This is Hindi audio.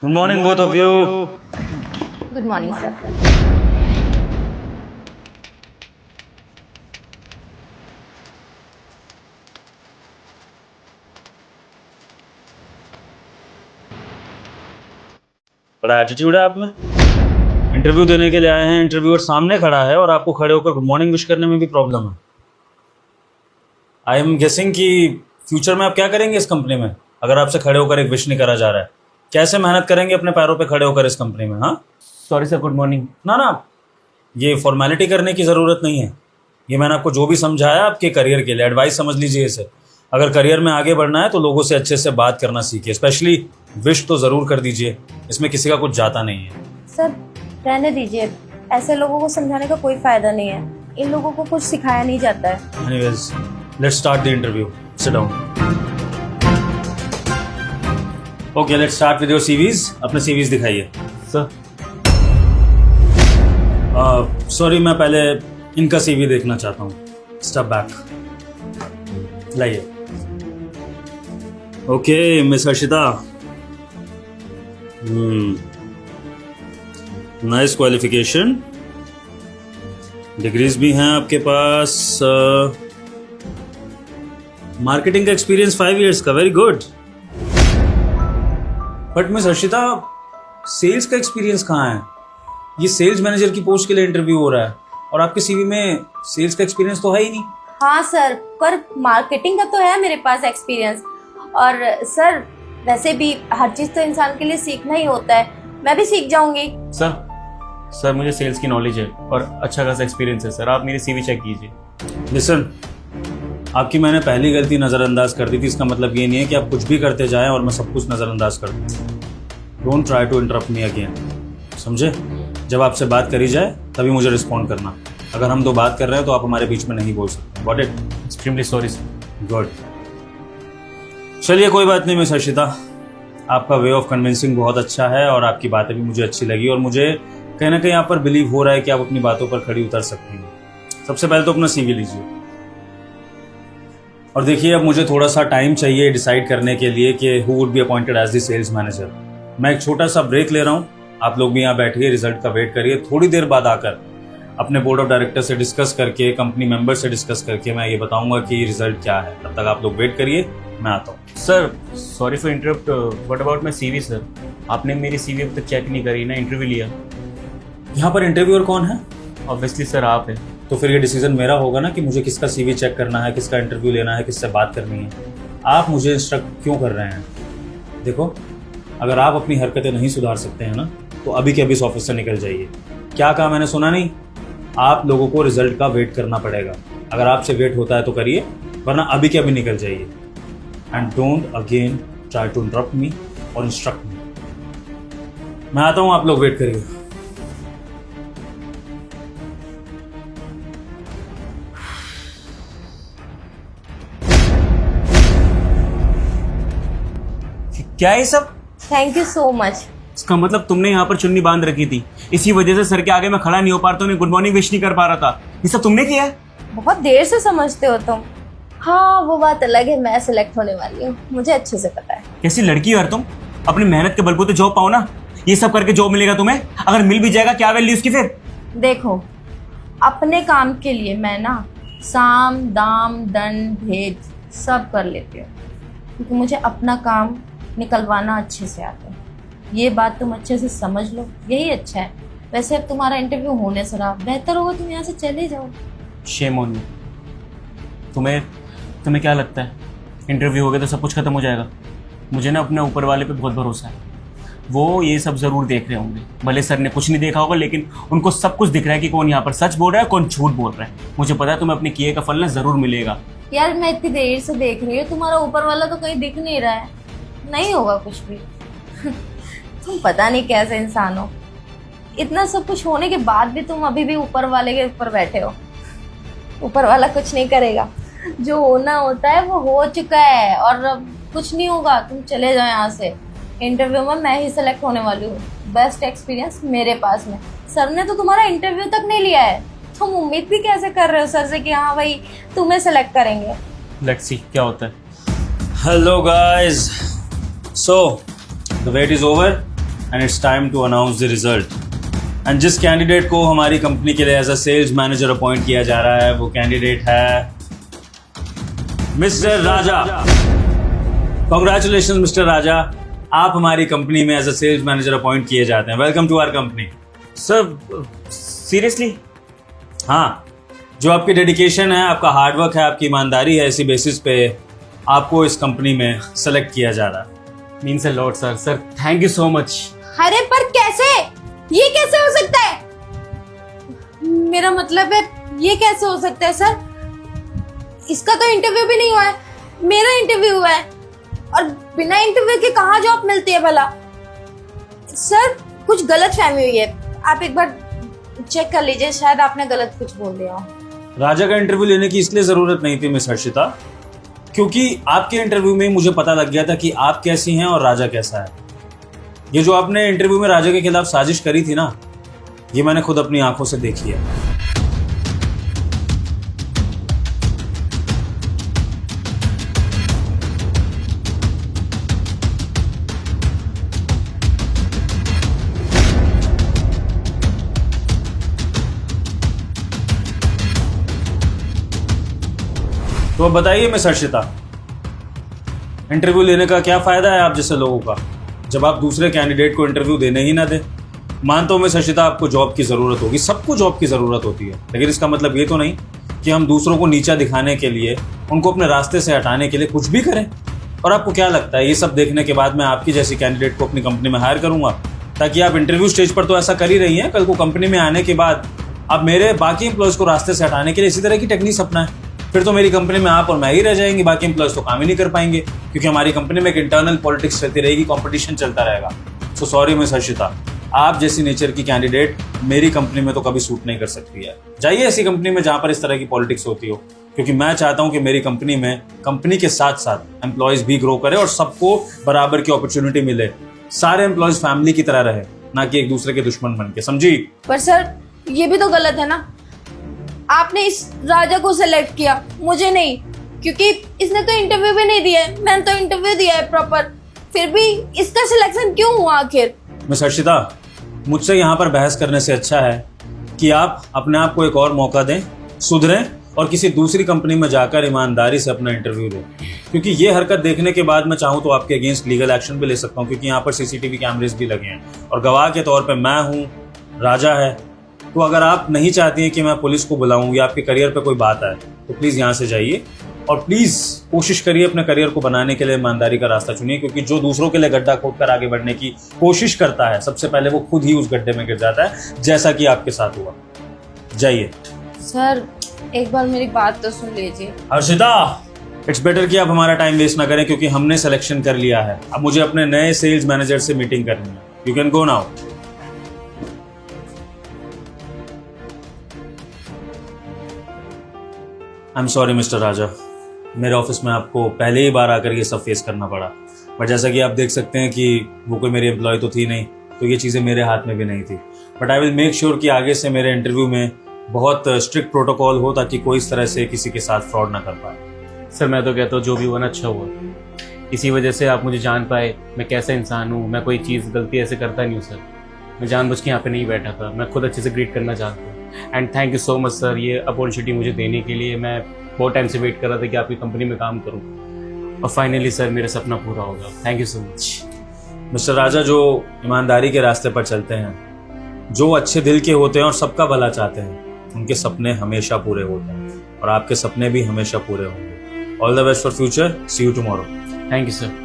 Good morning, both of you. Good morning, sir. बड़ा एटीट्यूड है आप में। इंटरव्यू देने के लिए आए हैं, इंटरव्यूअर सामने खड़ा है और आपको खड़े होकर गुड मॉर्निंग विश करने में भी प्रॉब्लम है। आई एम गेसिंग कि फ्यूचर में आप क्या करेंगे इस कंपनी में, अगर आपसे खड़े होकर एक विश नहीं करा जा रहा है। कैसे मेहनत करेंगे अपने पैरों पे खड़े होकर इस कंपनी में? हाँ, सॉरी सर, गुड मॉर्निंग। ना, ये फॉर्मेलिटी करने की ज़रूरत नहीं है। ये मैंने आपको जो भी समझाया आपके करियर के लिए एडवाइस समझ लीजिए इसे। अगर करियर में आगे बढ़ना है तो लोगों से अच्छे से बात करना सीखिए, स्पेशली विश तो ज़रूर कर दीजिए, इसमें किसी का कुछ जाता नहीं है। सर रहने दीजिए, ऐसे लोगों को समझाने का कोई फायदा नहीं है। इन लोगों को कुछ सिखाया नहीं जाता है। Anyways, let's start the interview. Sit down. Okay, let's start with your CVs. अपने सीवीज दिखाइए। सर सॉरी, मैं पहले इनका सीवी देखना चाहता हूँ। स्टेप बैक लाइए। Okay miss Harshita, nice qualification, degrees भी हैं आपके पास, मार्केटिंग का एक्सपीरियंस 5 इयर्स का, very good. But miss Harshita, sales का एक्सपीरियंस कहाँ है? ये सेल्स मैनेजर की पोस्ट के लिए इंटरव्यू हो रहा है और आपके सीवी में सेल्स का एक्सपीरियंस तो है ही नहीं। हाँ सर, पर मार्केटिंग का तो है मेरे पास एक्सपीरियंस। और सर वैसे भी हर चीज़ तो इंसान के लिए सीखना ही होता है, मैं भी सीख जाऊंगी। सर मुझे सेल्स की नॉलेज है और अच्छा खासा एक्सपीरियंस है सर। आप मेरी सीवी चेक कीजिए। लिसन, आपकी मैंने पहली गलती नज़रअंदाज कर दी थी, इसका मतलब ये नहीं है कि आप कुछ भी करते जाएं और मैं सब कुछ नज़रअंदाज कर दूँ। Don't try to interrupt me again, समझे? जब आपसे बात करी जाए तभी मुझे रिस्पॉन्ड करना। अगर हम दो बात कर रहे हैं तो आप हमारे बीच में नहीं बोल सकते। Got it? Extremely sorry sir. Good, चलिए कोई बात नहीं मिस हर्षिता, आपका वे ऑफ कन्विंसिंग बहुत अच्छा है और आपकी बातें भी मुझे अच्छी लगी और मुझे कहीं ना कहीं आप पर बिलीव हो रहा है कि आप अपनी बातों पर खड़ी उतर सकती हैं। सबसे पहले तो अपना सीवी लीजिए और देखिए, अब मुझे थोड़ा सा टाइम चाहिए डिसाइड करने के लिए कि who would be appointed as the sales manager. मैं एक छोटा सा ब्रेक ले रहा हूँ, आप लोग भी यहाँ बैठिए, रिजल्ट का वेट करिए। थोड़ी देर बाद आकर अपने बोर्ड ऑफ डायरेक्टर से डिस्कस करके, कंपनी मेंबर से डिस्कस करके मैं ये बताऊंगा कि रिजल्ट क्या है। तब तक आप लोग वेट करिए, मैं आता हूँ। Sir sorry for interrupt, what about my CV sir? आपने मेरी सीवी अब तक चेक नहीं करी ना इंटरव्यू लिया। यहाँ पर इंटरव्यूअर कौन है? ऑब्वियसली सर आप है। तो फिर ये डिसीजन मेरा होगा ना कि मुझे किसका सीवी चेक करना है, किसका इंटरव्यू लेना है, किससे बात करनी है। आप मुझे इंस्ट्रक्ट क्यों कर रहे हैं? देखो, अगर आप अपनी हरकतें नहीं सुधार सकते हैं ना तो अभी के अभी इस ऑफिस से निकल जाइए। क्या कहा मैंने, सुना नहीं? आप लोगों को रिजल्ट का वेट करना पड़ेगा। अगर आपसे वेट होता है तो करिए, वरना अभी के अभी निकल जाइए। And don't again try to interrupt me और इंस्ट्रक्ट मी। मैं आता हूं, आप लोग वेट करिए। क्या है ये सब? Thank you so much. इसका मतलब तुमने यहाँ पर चुन्नी बांध रखी थी, इसी वजह से सर के आगे मैं खड़ा नहीं हो पा रहा था, उन्हें गुड मॉर्निंग विश नहीं कर पा रहा था। ये सब तुमने किया है? बहुत देर से समझते हो तुम। हाँ वो बात अलग है, मैं सिलेक्ट होने वाली हूँ, मुझे अच्छे से पता है। कैसी लड़की हो यार तुम? अपनी मेहनत के बलबूते जॉब पाओ ना। ये सब करके जॉब मिलेगा तुम्हें? अगर मिल भी जाएगा क्या वैल्यू उसकी फिर? देखो, अपने काम के लिए मैं ना साम दाम दंड भेद सब कर लेती हूँ, क्योंकि मुझे अपना काम निकलवाना अच्छे से आता है। ये बात तुम अच्छे से समझ लो, यही अच्छा है। वैसे अब तुम्हारा इंटरव्यू होने से रहा, बेहतर होगा तुम यहाँ से चले जाओ। Shame on you. तुम्हें क्या लगता है इंटरव्यू हो गया तो सब कुछ खत्म हो जाएगा? मुझे ना अपने ऊपर वाले पे बहुत भरोसा है, वो ये सब ज़रूर देख रहे होंगे। भले सर ने कुछ नहीं देखा होगा, लेकिन उनको सब कुछ दिख रहा है कि कौन यहाँ पर सच बोल रहा है, कौन झूठ बोल रहा है। मुझे पता है तुम्हें अपने किए का फल ना ज़रूर मिलेगा। यार मैं इतनी देर से देख रही हूँ, तुम्हारा ऊपर वाला तो कहीं दिख नहीं रहा है। नहीं होगा कुछ भी। तुम पता नहीं कैसे इंसान हो, इतना सब कुछ होने के बाद भी तुम अभी भी ऊपर वाले के ऊपर बैठे हो। ऊपर वाला कुछ नहीं करेगा, जो होना होता है वो हो चुका है और अब कुछ नहीं होगा। तुम चले जाओ यहाँ से। इंटरव्यू में मैं ही सिलेक्ट होने वाली हूँ, बेस्ट एक्सपीरियंस मेरे पास में। सर ने तो तुम्हारा इंटरव्यू तक नहीं लिया है, तुम उम्मीद भी कैसे कर रहे हो सर से कि हाँ भाई तुम्हें सेलेक्ट करेंगे? लेट्स सी क्या होता है। Hello guys, so the wait is over. And it's time to announce the result. And जिस कैंडिडेट को हमारी कंपनी के लिए as a sales manager appoint किया जा रहा है वो कैंडिडेट है mister Raja. Congratulation mister Raja, आप हमारी कंपनी में as a sales manager appoint किए जाते हैं। Welcome to our company. Sir seriously? हाँ, जो आपकी डेडिकेशन है, आपका हार्डवर्क है, आपकी ईमानदारी है, इसी बेसिस पे आपको इस कंपनी में सेलेक्ट किया जा रहा है। Means a lot sir. Sir thank you so much. अरे पर कैसे, ये कैसे हो सकता है? मेरा मतलब है ये कैसे हो सकता है सर? इसका तो इंटरव्यू भी नहीं हुआ है, मेरा इंटरव्यू हुआ है, और बिना इंटरव्यू के कहाँ जॉब मिलती है भला? सर कुछ गलत फहमी हुई है, आप एक बार चेक कर लीजिए, शायद आपने गलत कुछ बोल दिया हो। राजा का इंटरव्यू लेने की इसलिए जरूरत नहीं थी मिस हर्षिता, क्योंकि आपके इंटरव्यू में मुझे पता लग गया था कि आप कैसी हैं और राजा कैसा है। ये जो आपने इंटरव्यू में राजा के खिलाफ साजिश करी थी ना, ये मैंने खुद अपनी आंखों से देखी है। तो अब बताइए मिस हर्षिता, इंटरव्यू लेने का क्या फायदा है आप जैसे लोगों का, जब आप दूसरे कैंडिडेट को इंटरव्यू देने ही ना दें? मानता हूं मिस हर्षिता आपको जॉब की ज़रूरत होगी, सबको जॉब की ज़रूरत होती है, लेकिन इसका मतलब ये तो नहीं कि हम दूसरों को नीचा दिखाने के लिए, उनको अपने रास्ते से हटाने के लिए कुछ भी करें। और आपको क्या लगता है ये सब देखने के बाद मैं आपकी जैसी कैंडिडेट को अपनी कंपनी में हायर करूंगा? ताकि आप इंटरव्यू स्टेज पर तो ऐसा कर ही रही हैं, कल को कंपनी में आने के बाद आप मेरे बाकी एम्प्लॉयज़ को रास्ते से हटाने के लिए इसी तरह की टेक्निक्स अपनाएं, फिर तो मेरी कंपनी में आप और मैं ही रह जाएंगे, बाकी एम्प्लॉयज़ तो काम ही नहीं कर पाएंगे, क्योंकि हमारी कंपनी में एक इंटरनल पॉलिटिक्स चलती रहेगी, कंपटीशन चलता रहेगा। सो सॉरी मिस हर्षिता, आप जैसी नेचर की कैंडिडेट मेरी कंपनी में तो कभी सूट नहीं कर सकती है। जाइए ऐसी कंपनी में जहां पर इस तरह की पॉलिटिक्स होती हो, क्योंकि मैं चाहता हूं कि मेरी कंपनी में कंपनी के साथ साथ एम्प्लॉयज़ भी ग्रो करे और सबको बराबर की अपॉर्चुनिटी मिले, सारे एम्प्लॉयज़ फैमिली की तरह रहे, ना कि एक दूसरे के दुश्मन बन के। समझी? पर सर ये भी तो गलत है ना, आपने इस राजा को सिलेक्ट किया, मुझे नहीं, क्योंकि इसने तो इंटरव्यू भी नहीं दिया है, मैंने तो इंटरव्यू दिया है प्रॉपर, फिर भी इसका सिलेक्शन क्यों हुआ आखिर? मिस हर्षिता, मुझसे यहाँ पर बहस करने से अच्छा है कि आप अपने आप को एक और मौका दें, सुधरें और किसी दूसरी कंपनी में जाकर ईमानदारी से अपना इंटरव्यू दें, क्योंकि ये हरकत देखने के बाद मैं चाहूँ तो आपके अगेंस्ट लीगल एक्शन भी ले सकता हूँ, क्योंकि यहाँ पर सीसीटीवी कैमरेज भी लगे हैं और गवाह के तौर पर मैं हूँ, राजा है। तो अगर आप नहीं चाहती हैं कि मैं पुलिस को बुलाऊं या आपके करियर पे कोई बात आए, तो प्लीज़ यहाँ से जाइए और प्लीज़ कोशिश करिए अपने करियर को बनाने के लिए ईमानदारी का रास्ता चुनिए, क्योंकि जो दूसरों के लिए गड्ढा खोदकर आगे बढ़ने की कोशिश करता है, सबसे पहले वो खुद ही उस गड्ढे में गिर जाता है, जैसा कि आपके साथ हुआ। जाइए। सर एक बार मेरी बात तो सुन लीजिए। हर्षिता, इट्स बेटर कि आप हमारा टाइम वेस्ट ना करें, क्योंकि हमने सिलेक्शन कर लिया है। अब मुझे अपने नए सेल्स मैनेजर से मीटिंग करनी है। You can go now. I am sorry mister Raja, मेरे ऑफिस में आपको पहले ही बार आकर ये सब फेस करना पड़ा, बट जैसा कि आप देख सकते हैं कि वो कोई मेरी एम्प्लॉय तो थी नहीं, तो ये चीज़ें मेरे हाथ में भी नहीं थी। But I will make sure कि आगे से मेरे इंटरव्यू में बहुत स्ट्रिक्ट प्रोटोकॉल हो, ताकि कोई इस तरह से किसी के साथ फ्रॉड ना कर पाए। सर मैं तो कहता हूँ जो भी हुआ ना अच्छा हुआ, इसी वजह से आप मुझे जान पाए मैं कैसा इंसान हूँ। मैं कोई चीज़ गलती ऐसे करता नहीं हूँ सर, मैं जानबूझ के यहाँ पे नहीं बैठा था, मैं खुद अच्छे से ग्रीट करना चाहता हूँ। And thank you so much sir ये अपॉर्चुनिटी मुझे देने के लिए। मैं बहुत टाइम से वेट कर रहा था कि आपकी कंपनी में काम करूँ, और फाइनली सर मेरा सपना पूरा होगा। Thank you so much mister Raja. जो ईमानदारी के रास्ते पर चलते हैं, जो अच्छे दिल के होते हैं और सबका भला चाहते हैं, उनके सपने हमेशा पूरे होते हैं, और आपके सपने भी हमेशा पूरे होंगे। All the best for future. See you tomorrow. Thank you sir.